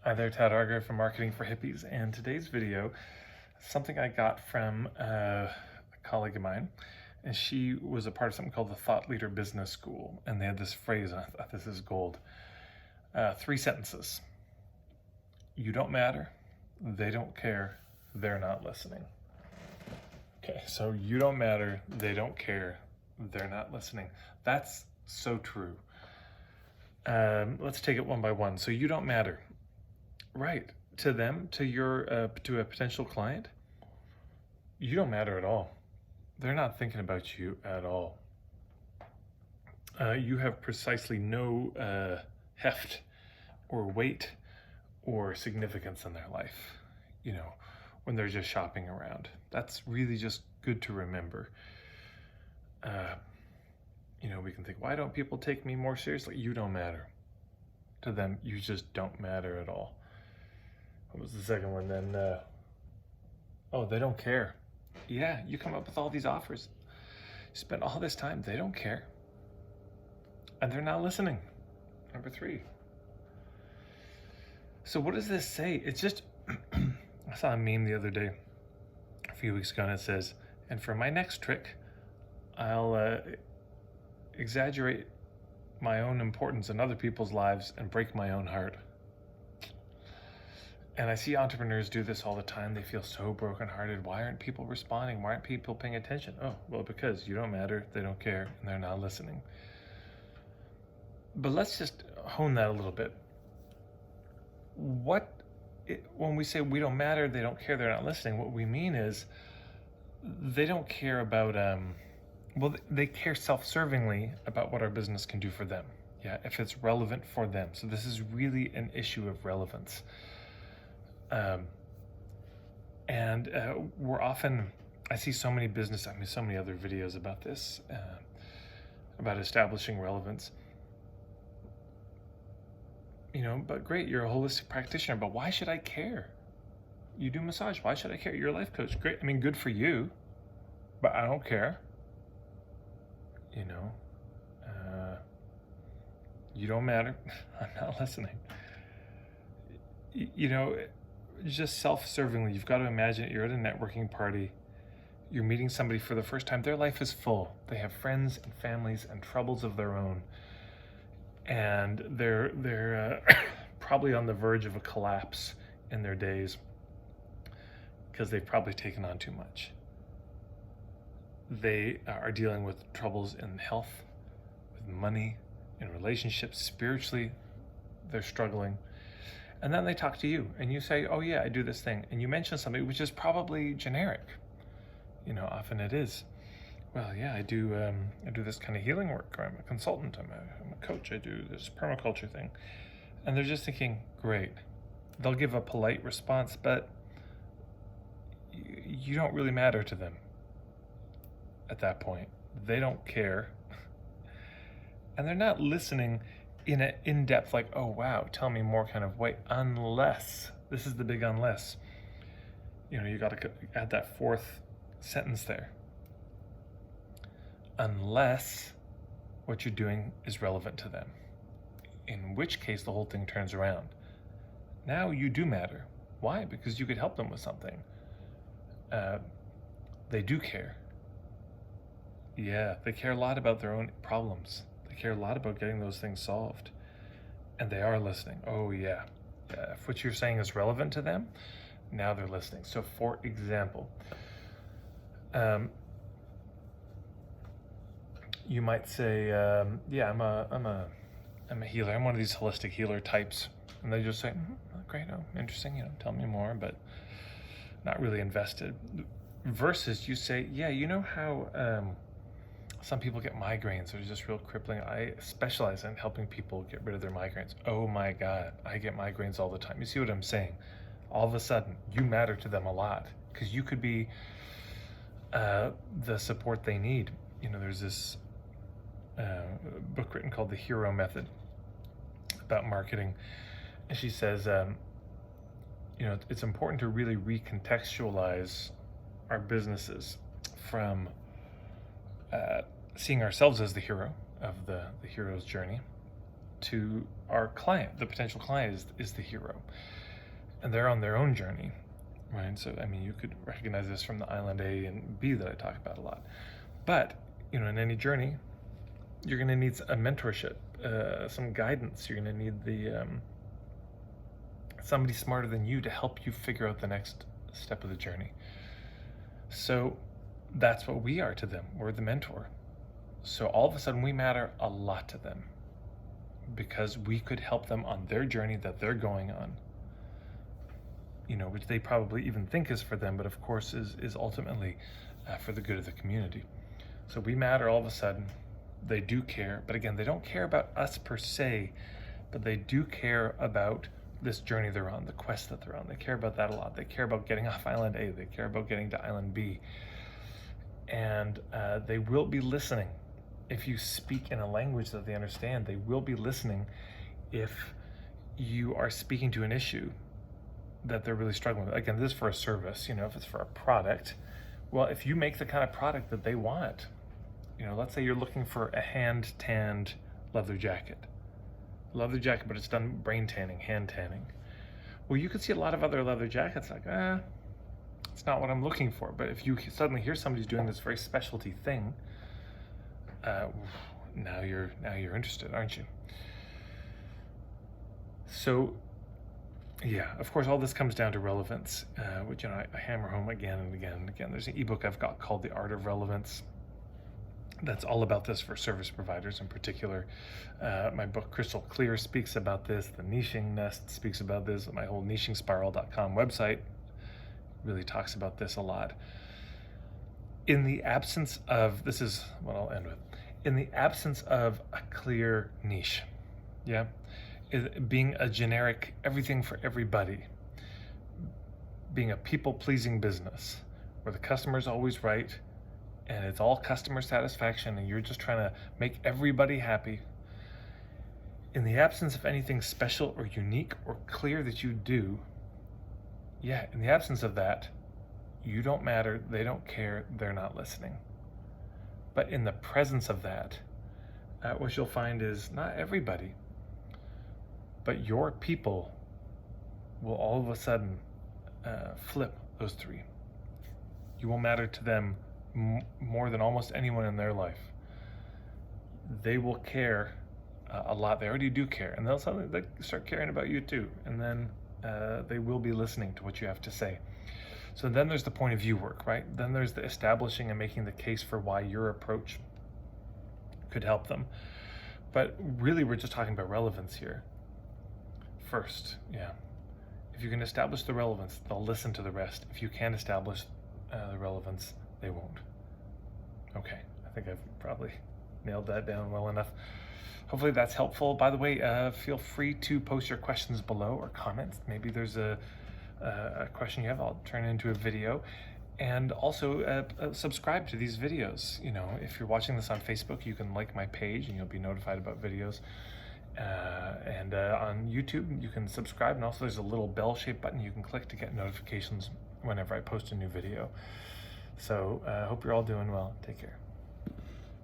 Hi there, Tad Arger from Marketing for Hippies, and today's video, something I got from a colleague of mine, and she was a part of something called the Thought Leader Business School, and they had this phrase, and I thought this is gold. 3 sentences. You don't matter, they don't care, they're not listening. Okay, so you don't matter, they don't care, they're not listening. That's so true. Let's take it one by one. So you don't matter. Right, to them, to a potential client, you don't matter at all. They're not thinking about you at all. You have precisely no heft or weight or significance in their life, when they're just shopping around. That's really just good to remember. We can think, why don't people take me more seriously? You don't matter. To them, you just don't matter at all. What was the second one then? They don't care. Yeah, you come up with all these offers. You spend all this time, they don't care. And they're not listening. Number 3. So what does this say? It's just, I saw a meme the other day, a few weeks ago, and it says, and for my next trick, I'll exaggerate my own importance in other people's lives and break my own heart. And I see entrepreneurs do this all the time. They feel so brokenhearted. Why aren't people responding? Why aren't people paying attention? Oh, well, because you don't matter, they don't care, and they're not listening. But let's just hone that a little bit. When we say we don't matter, they don't care, they're not listening, what we mean is they don't care about, they care self-servingly about what our business can do for them. Yeah, if it's relevant for them. So this is really an issue of relevance. We're often, I see so many so many other videos about this, about establishing relevance. But great, you're a holistic practitioner, but why should I care? You do massage, why should I care? You're a life coach, great, good for you, but I don't care. You don't matter, I'm not listening. Just self-servingly, you've got to imagine it. You're at a networking party, you're meeting somebody for the first time, their life is full. They have friends and families and troubles of their own. And they're probably on the verge of a collapse in their days because they've probably taken on too much. They are dealing with troubles in health, with money, in relationships, spiritually, they're struggling. And then they talk to you and you say, oh yeah, I do this thing. And you mention something which is probably generic. Often it is. Well, yeah, I do this kind of healing work, or I'm a consultant, I'm a coach, I do this permaculture thing. And they're just thinking, great. They'll give a polite response, but you don't really matter to them at that point. They don't care. And they're not listening in an in-depth, like, oh wow, tell me more kind of way, unless, this is the big unless. You got to add that 4th sentence there. Unless what you're doing is relevant to them, in which case the whole thing turns around. Now you do matter. Why? Because you could help them with something. They do care. Yeah, they care a lot about their own problems. They care a lot about getting those things solved. And they are listening. Oh yeah. If what you're saying is relevant to them, now they're listening. So for example, you might say, yeah, I'm a healer. I'm one of these holistic healer types. And they just say, great, interesting, tell me more, but not really invested. Versus you say, yeah, you know how some people get migraines, they're just real crippling. I specialize in helping people get rid of their migraines. Oh my God, I get migraines all the time. You see what I'm saying? All of a sudden, you matter to them a lot because you could be the support they need. There's this book written called The Hero Method about marketing. And she says, it's important to really recontextualize our businesses from seeing ourselves as the hero of the hero's journey to our client. The potential client is the hero. and they're on their own journey, right? So, I mean, you could recognize this from the island A and B that I talk about a lot. But, in any journey, you're going to need a mentorship, some guidance. You're going to need somebody smarter than you to help you figure out the next step of the journey. So that's what we are to them. We're the mentor. So all of a sudden we matter a lot to them because we could help them on their journey that they're going on, which they probably even think is for them, but of course is ultimately for the good of the community. So we matter all of a sudden. They do care, but again, they don't care about us per se, but they do care about this journey they're on, the quest that they're on. They care about that a lot. They care about getting off island A. They care about getting to island B. And they will be listening if you speak in a language that they understand. They will be listening if you are speaking to an issue that they're really struggling with. Again, this is for a service, if it's for a product. Well, if you make the kind of product that they want, let's say you're looking for a hand-tanned leather jacket, but it's done brain tanning, hand tanning. Well, you could see a lot of other leather jackets like, it's not what I'm looking for. But if you suddenly hear somebody's doing this very specialty thing, now you're interested, aren't you? So, yeah, of course, all this comes down to relevance, which I hammer home again and again and again. There's an ebook I've got called The Art of Relevance. That's all about this for service providers in particular. My book Crystal Clear speaks about this. The Niching Nest speaks about this. My whole nichingspiral.com website really talks about this a lot. In the absence of, this is what I'll end with, in the absence of a clear niche, being a generic everything for everybody, being a people-pleasing business where the customer's always right, and it's all customer satisfaction, and you're just trying to make everybody happy. In the absence of anything special or unique or clear that you do, in the absence of that, you don't matter, they don't care, they're not listening. But in the presence of that, what you'll find is not everybody, but your people will all of a sudden flip those three. You will matter to them more than almost anyone in their life. They will care a lot. They already do care, and they'll suddenly they start caring about you too, and then they will be listening to what you have to say. So then there's the point of view work, right? Then there's the establishing and making the case for why your approach could help them. But really, we're just talking about relevance here first. If you can establish the relevance, they'll listen to the rest. If you can't establish the relevance, they won't. Okay, I think I've probably nailed that down well enough. Hopefully that's helpful. By the way, feel free to post your questions below or comments. Maybe there's a question you have, I'll turn it into a video. And also subscribe to these videos. If you're watching this on Facebook, you can like my page and you'll be notified about videos. And on YouTube, you can subscribe, and also there's a little bell-shaped button you can click to get notifications whenever I post a new video. So I hope you're all doing well. Take care.